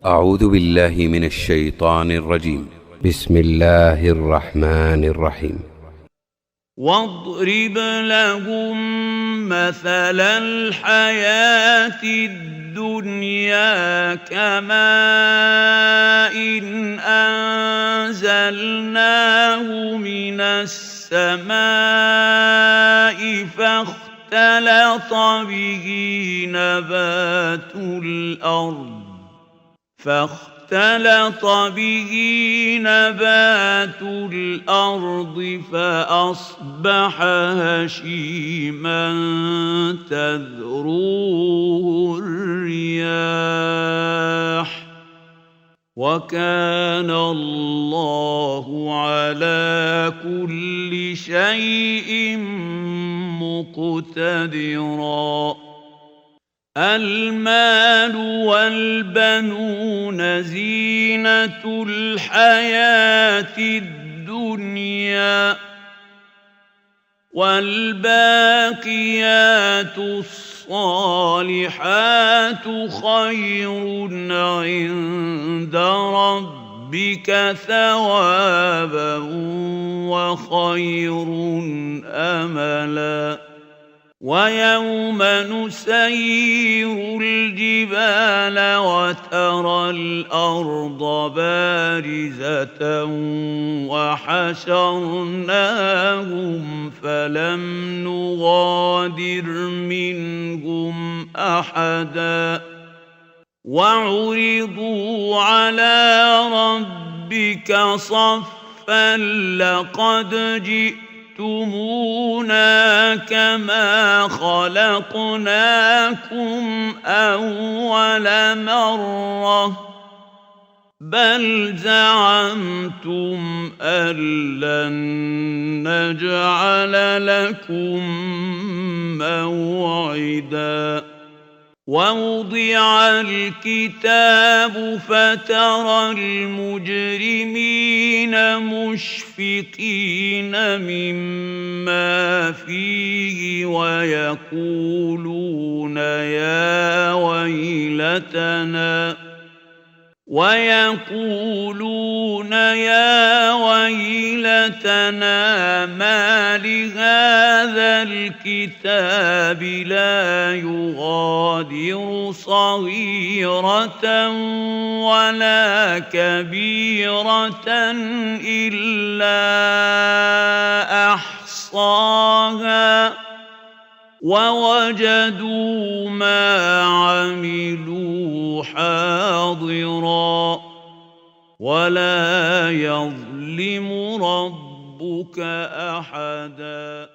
أعوذ بالله من الشيطان الرجيم. بسم الله الرحمن الرحيم. واضرب لهم مثل الحياة الدنيا كماء إن أنزلناه من السماء فاختلط به نبات الأرض فأصبح هشيما تذروه الرياح وكان الله على كل شيء مقتدرا. المال والبنون زينة الحياة الدنيا والباقيات الصالحات خير عند ربك ثوابا وخير أملا. ويوم نسير الجبال وترى الأرض بارزة وحشرناهم فلم نغادر منهم أحدا وعرضوا على ربك صفا لقد جئتمونا كما خلقناكم أول مرة بل زعمتم أن لن نجعل لكم موعدا. ووضع الكتاب فترى المجرمين مشفقين مما فيه ويقولون يا ويلتنا ما لهذا الكتاب لا يغادر صغيرة ولا كبيرة إلا أحصاها ووجدوا ما عملوا حاضرا ولا يظلم ربك أحدا.